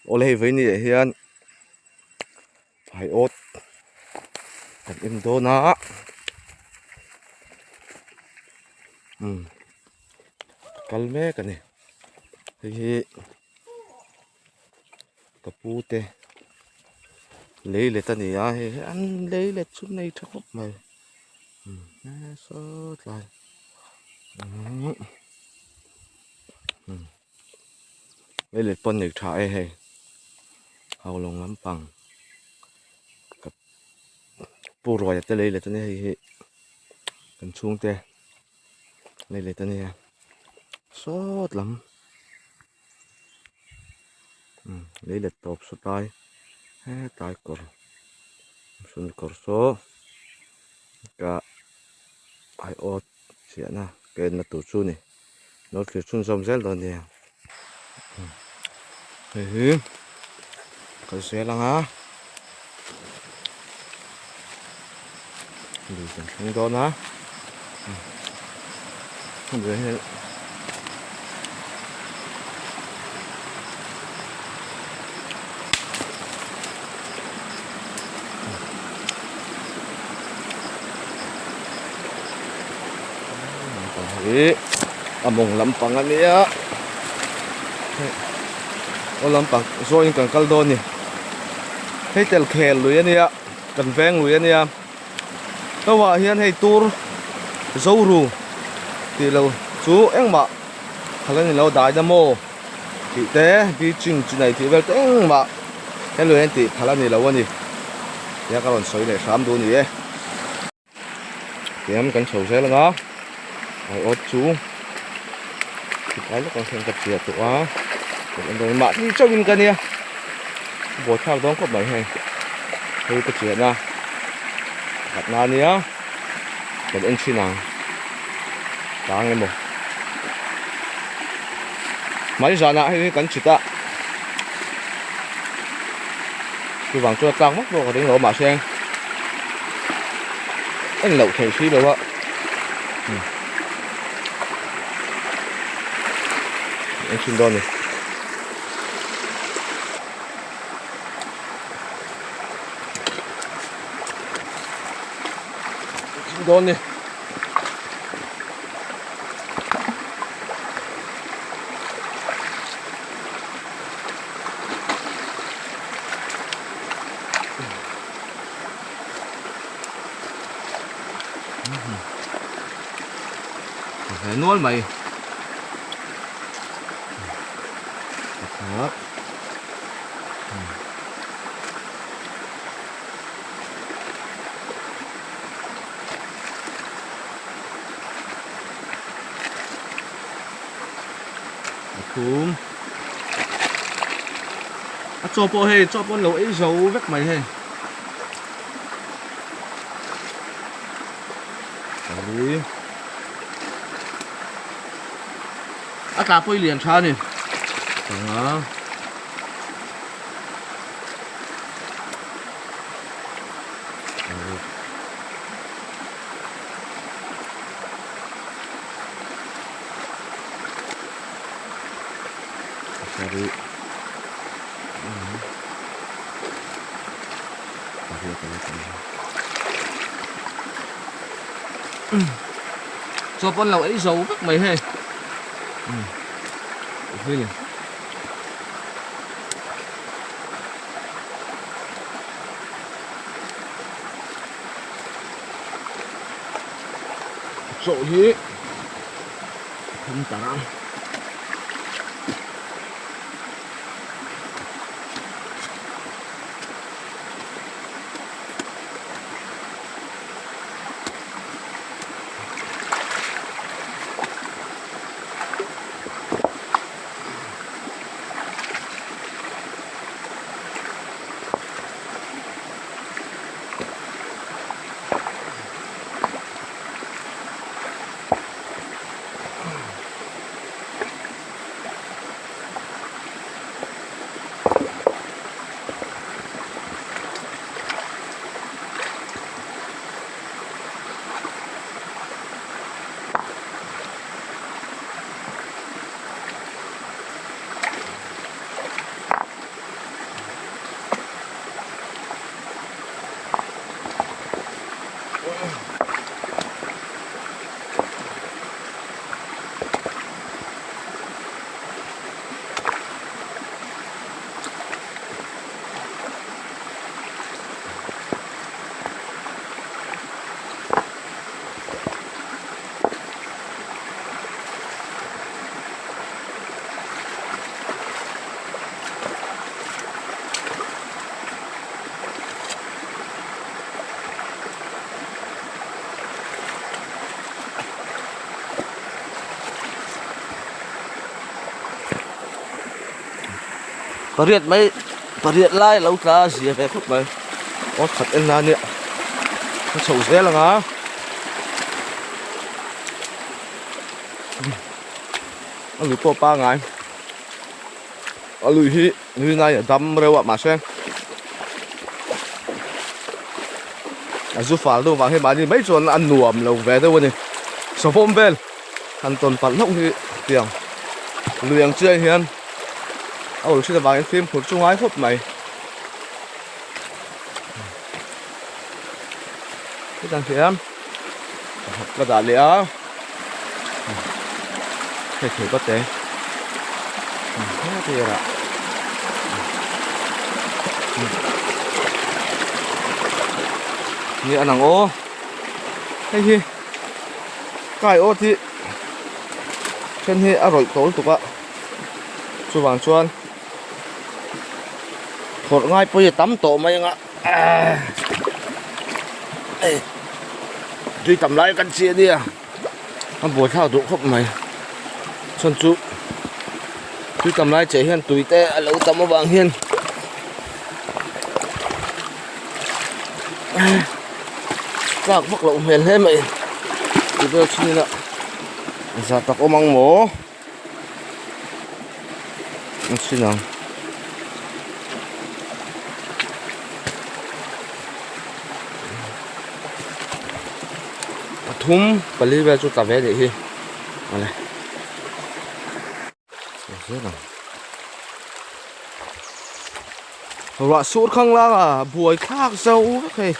ole với nè hiền phải ốt thật im đô nó kalme cái này thì kapute lấy lệ ta này ăn lấy lệ chút này chắc không mày sốt lại lấy lệ pon này trái hay hào lòng lắm bằng bù rồi ta lấy lệ ta này cần chung te lấy lệ ta này sốt lắm lấy lệ top sốt tai tai cor sun cor so cả ai ốt xịa na cái là tổ chu này nó kiểu chun rồng rét rồi nè cái xe lăng á đi cần không đó ná không được hết đấy mong lắm bằng anh ấy lắm bằng rồi những cần caldo nè hay tel khe lưới anh ấy cần veng lưới anh ấy tao bảo hiện hay tour dâu rù thì lâu chú em mà thằng này lâu đại đam mô thì thế đi chừng này thì về thế mà cái lưới anh thì thằng này lâu anh đi giá các bạn soi để sắm đồ nhỉ thì em cần sầu xe là nó rồi ớt chú thì cái lúc còn xem tập chuyện tụi á còn rồi mà đi cho mình cái nè bố thao đó có mấy hay hơi tập chuyện na đặt na nhá còn anh xin nào đáng em một mấy giờ nào hay cắn chít ạ tôi vàng cho tăng mất rồi có đến lỗ mà xem anh lẩu thể xí đâu ạ anh xin đón này xin đón này phải nuốt mày đó cúm cho bộ hề cho con lẩu ấy dấu vết mày hề đi cà phê liền sao nè đó sorry cho con lẩu ấy dấu vết mày hề really chỗ thế không tả pariat lai lo tla zia ve khop mai ot khat en na ni nó sầu dễ là ngã anh lùi po ba ngày anh lùi hi lùi này đâm rêu ạ mà xem anh giúp phá đâu vàng hay bán đi mấy chuyện ăn nuồm lồng về đâu vậy số phôm về anh tuần phản lông thì tiền lùi ăn chơi hiền ông xin là vàng phim của trung ái phút mày cái thằng kia có đã lẽ thầy thầy có té thế thì là như ăn hàng ô hay gì cái ô thì chân thì rồi tối tụi bạn chú vàng chuan khổ ngay bây giờ tắm tổ mày ạ tuy tầm lại căn chia đi à anh buổi thao đủ khóc mày xuân chú tuy tầm lại chạy hiền tùy tê lâu tầm ở vàng hiền các bác lộng hiền hết mày thì bây giờ xin ạ giờ tập ôm măng mổ xin nào thum bali về chỗ tập về để hi này rất là loại sốt không là buổi khác dâu thế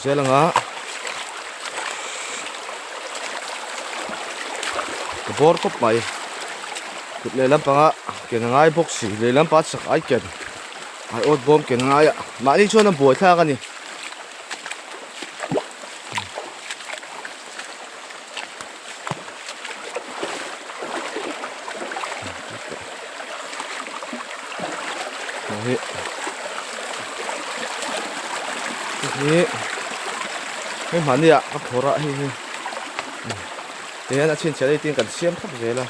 rất là ngã cái bor cốc mày cụt lên lắm bằng á cái ngay boxy lên lắm bắt sạc ai kiện ai ốt bom cái ngay á mà đi cho nó buổi khác anh nhỉ thế cái món gì ạ các thổ rạ hi thế là trên đây tiên cần xiêm thấp dễ là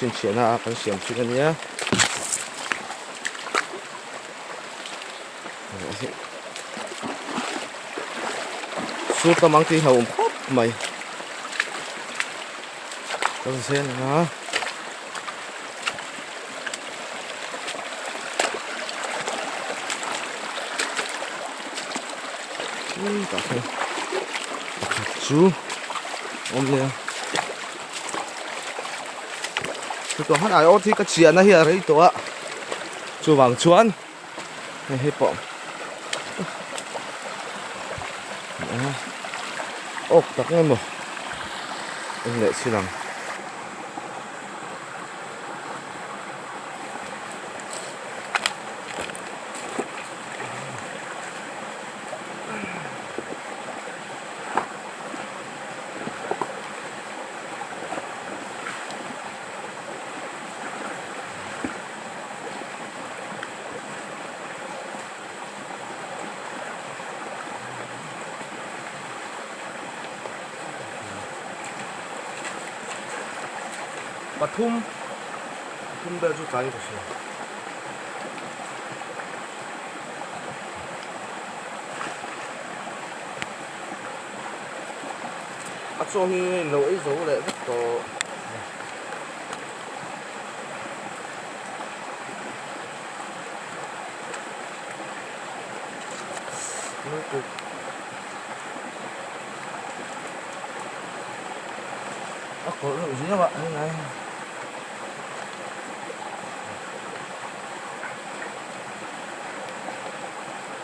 trên chuyện là cần xiêm chút nữa nhé suốt tao mang tí hồng khóc mày tao xem hả cả thôi chú ôm lên tôi hát ai ốt thì cái chuyện này hiện đấy tôi ạ chú vàng chuan này hết bọng ốc tắc ngay một anh lại xin làm Batum 배도 많이 줬어요. 악성이 nổi dấu lại rất to. Có lượng gì các bạn như này.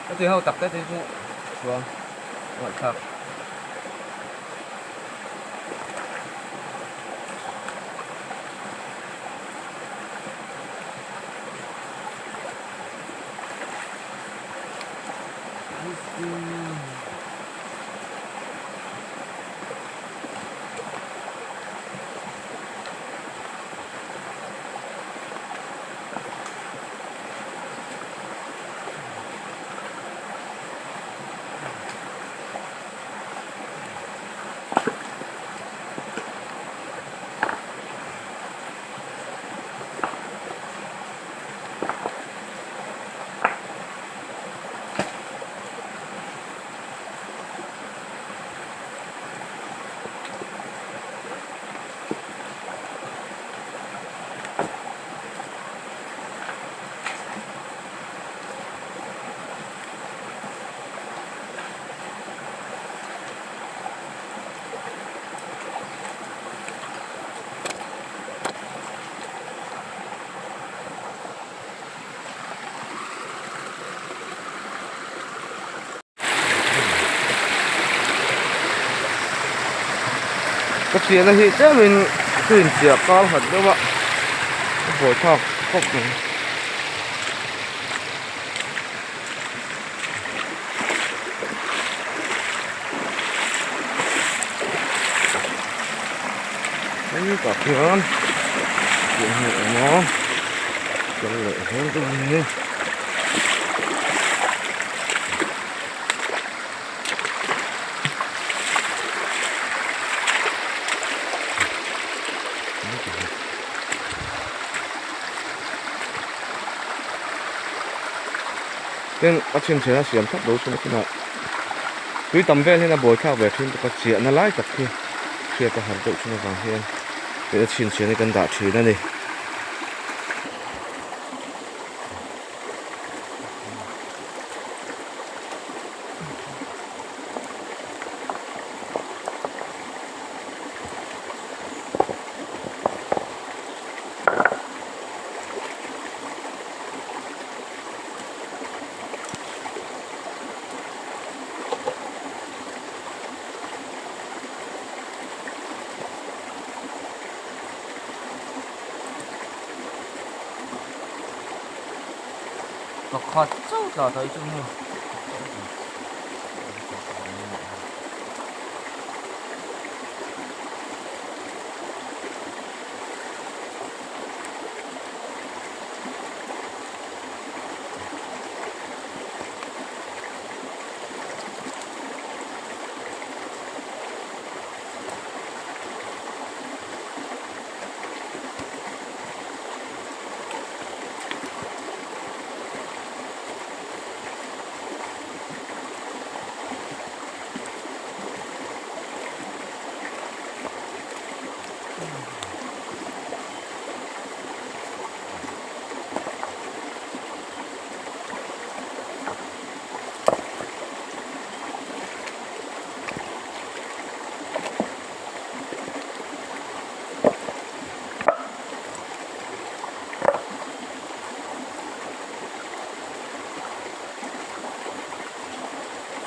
Cái gì hậu tập cái gì chứ. Vâng. Gọi thật. cái chuyện này thì mình tuyển chia cao hẳn đó bạn buổi thao không đấy cả chuyện chuyện hệ nó chuyện lệ hơn cái này nên ở trên xe xiêm thấp đấu xuống cái nào tuy tầm về thì là buổi thao về phim có chuyện nó lái tập kia kia ta hẳn đội xuống vàng hiền để trên xe này cần đảo trừ này đi nó khó cháu giờ thấy chung rồi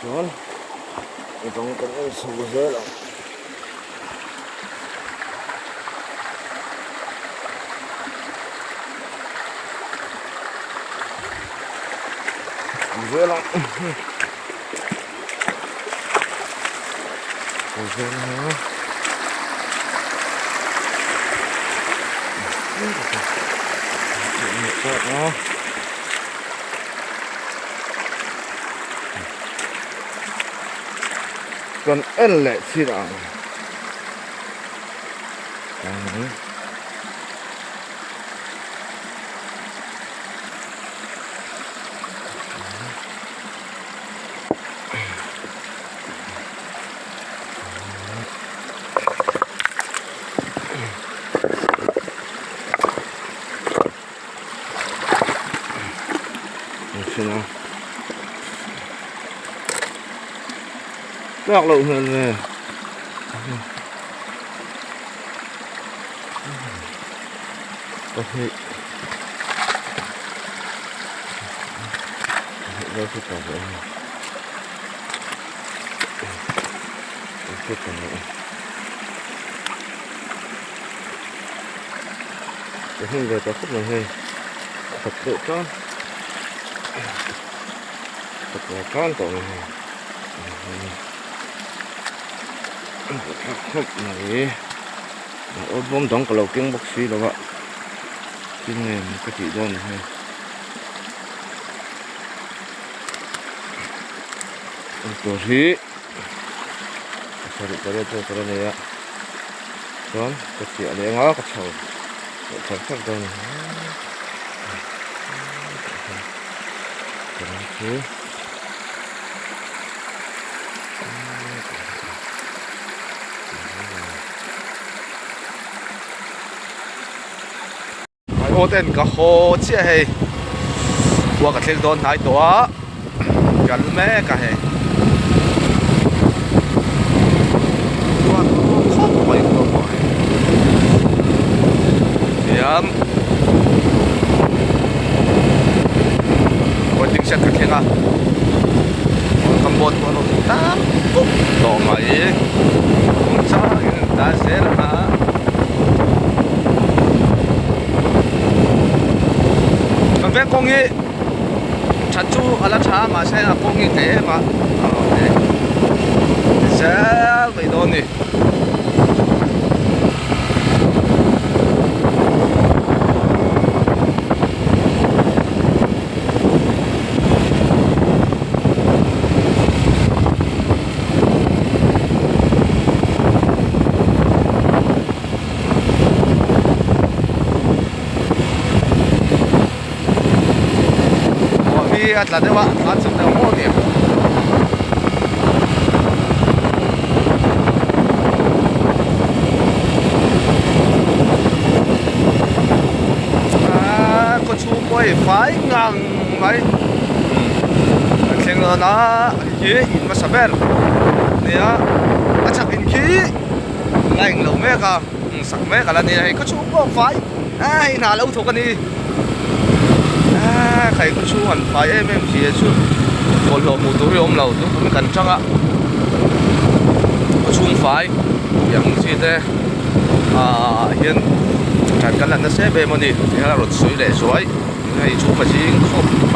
John, itong kanyang suza lang. Suza lang. Suza lang ha. Suza. Còn ân lệ xin ạ. Xin ạ. Rất lộ hơn nè. Ok. Đây thì cả vậy. Tiếp tục nữa. Cái hình về có khúc này hay. Thật sự con. Thật là con của mình. Khúc này ôm bom đóng cả lầu kiếng bác sĩ đó ạ. Cái này cái chỉ đơn này tổ sĩ sao được cái cho này ạ. Đó cái chỉ để ngó cái sầu thật thật đơn này ô tên cả hồ chia hay qua cái tiếng đồn thái tổ gần mẹ cả hay qua không phải không phải điểm qua tiếng sét cái tiếng à cầm bột qua nó tám phút đổ máy không sao cái sẽ là hả còn vé con nghĩ chặt chú ở lá trà mà sẽ là con nghĩ thế mà thế sẽ vậy đó nè là thế bạn ăn sụp đều mua điểm có chú quay phải ngang vậy khen là nó gì in mà sắp bén nè chắc in khí lạnh lâu mẹ cả sắc mẹ cả là nè có chú có phải ai nào lâu thuộc cái điใครก็ช่วยไฟเอ็มซีช่วยคนหลงมุตุยอมเราทุกคนกันจังอ่ะก็ช่วยไฟอย่างที่เด้เห็นการกันนั่นเสียไปมันดิที่เรารถสวยเลยสวยให้ช่วยมาชิงครบไฟ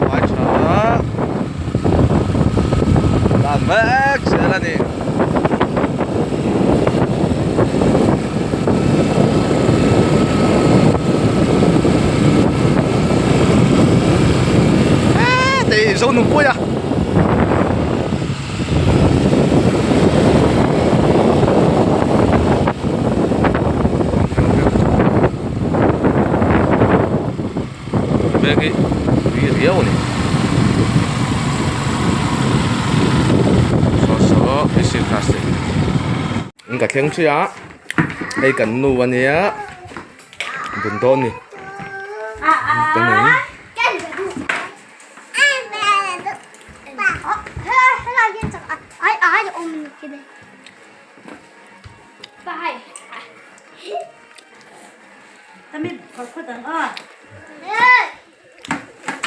ไฟช้าตามแม็กซ์แล้วนี่dâu nụ cua à về cái riêu này so cái sự khác gì anh cả khen chưa á đây cần nụ anh nhé bún tôm này cái này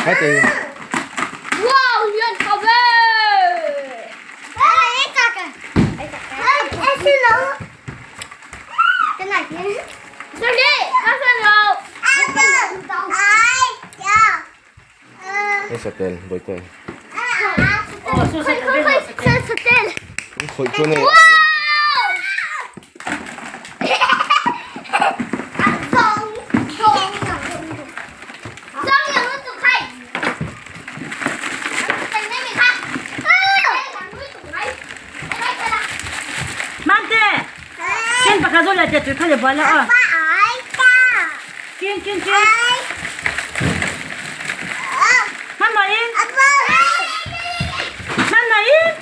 hết rồi wow liên cầu về ai cà cà ai xin lỗi cái này kia rồi đi các bạn nào ai cái sạch tiền bồi tiền khôi chỗ này tôi khai bỏ lỡ kiên kiên kiên mang mà in mang mà in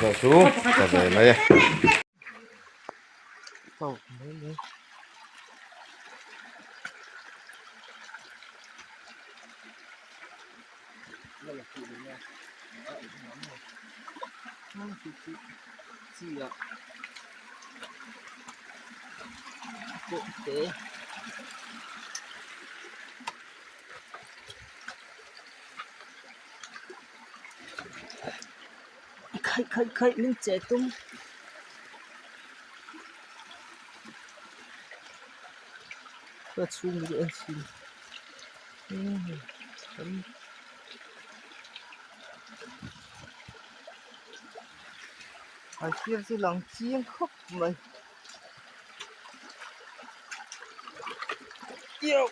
rồi xuống rồi về đây khơi lên trẻ tung Tôi xuống đi anh xin ở kia thì lòng chiên khóc mày yêu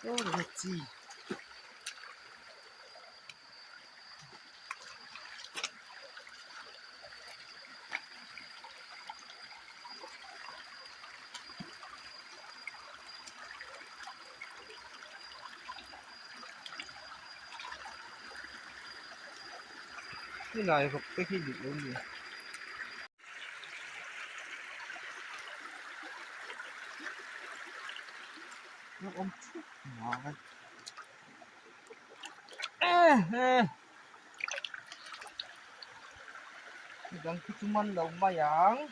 số là gì cái này học cái khi được luôn gì nó ôm chút nhỏ đang cái chú măn đầu bay áng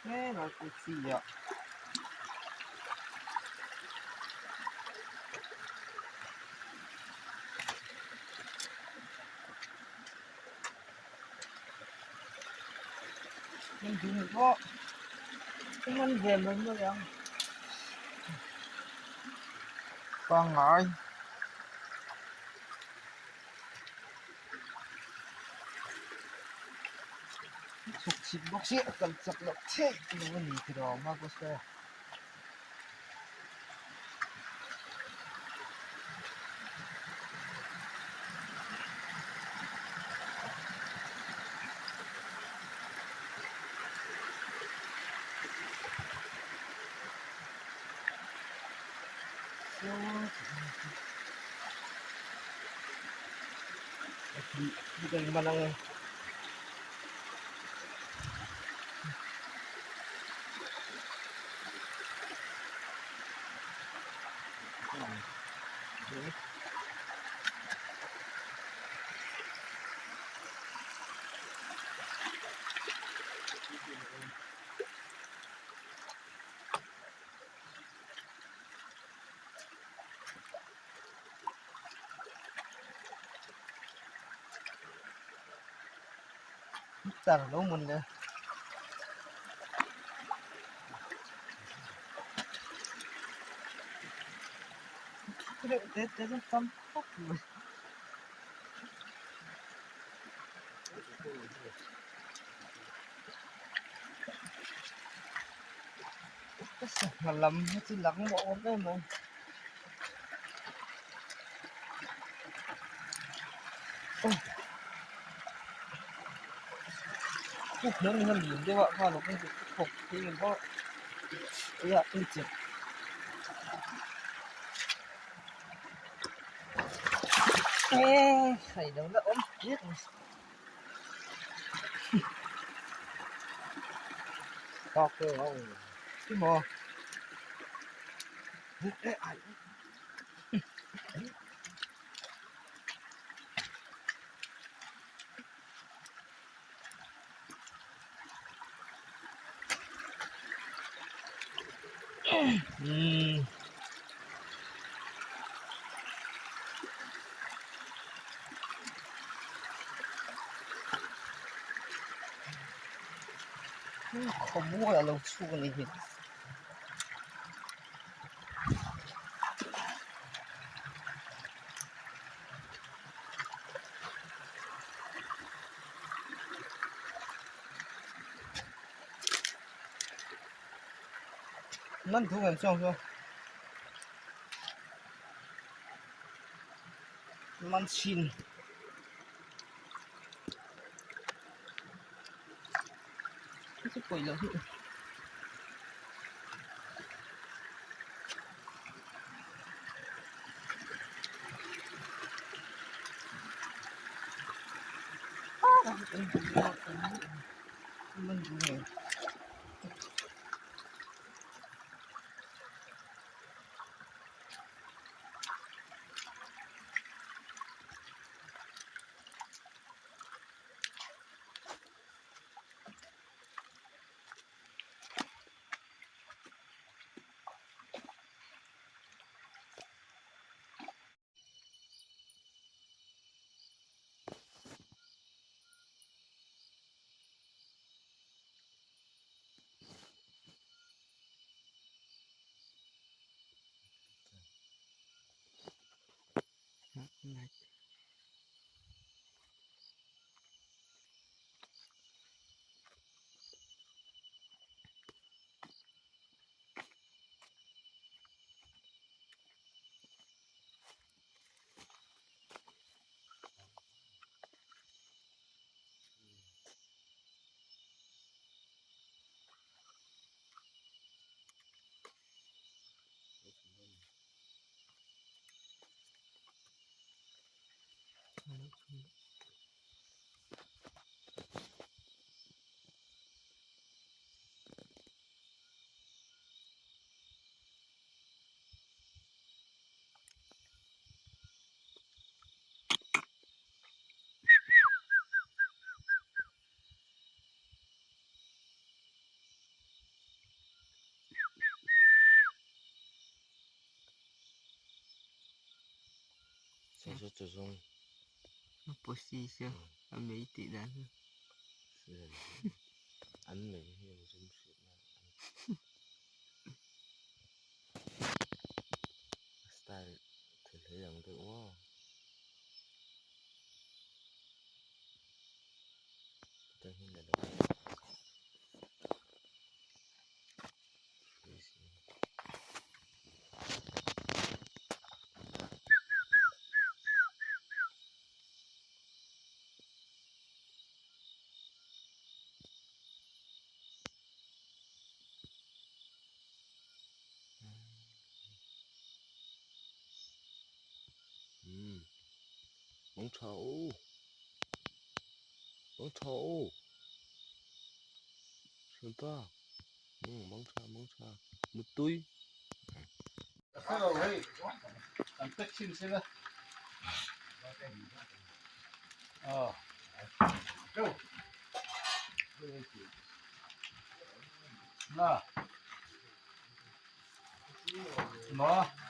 แม่เรากูเสียมันถึงก็มันเห็นมันก็ยังฟังไงสุกชิบบอกเสียกันจับหลักเท่มันหนีที่เรามากกว่าเสียที่เป็นมันอะไรแต่เรามันเลยเด็ดทำปุ๊บเลยก็สั่งมาลำให้ที่หลังบอกได้ไหมพวกนั้นมันหลีนด้วยว่าพาเราไปจุดพกที่มันก็อยากที่จะเอ๊ะไข่เดี๋ยวแล้วอมเย็ดตอกเลยเอาที่หมอเอ๊ะไอ้อืมขโมยเราชูกันเลยเห็นมันถูกกันช่องช่องมันชินไม่ใช่ปุ๋ยเลยมันดูไง sản xuất cho xong bố xì xưa ăn mấy tỷ đàn ăn mình nhiều dùng sữa style thì thấy rằng được wow tôi nghĩ là được móng trâu xem ta móng trà một túi Hello, hey, I'm fixing it. Oh, go. Nah. No.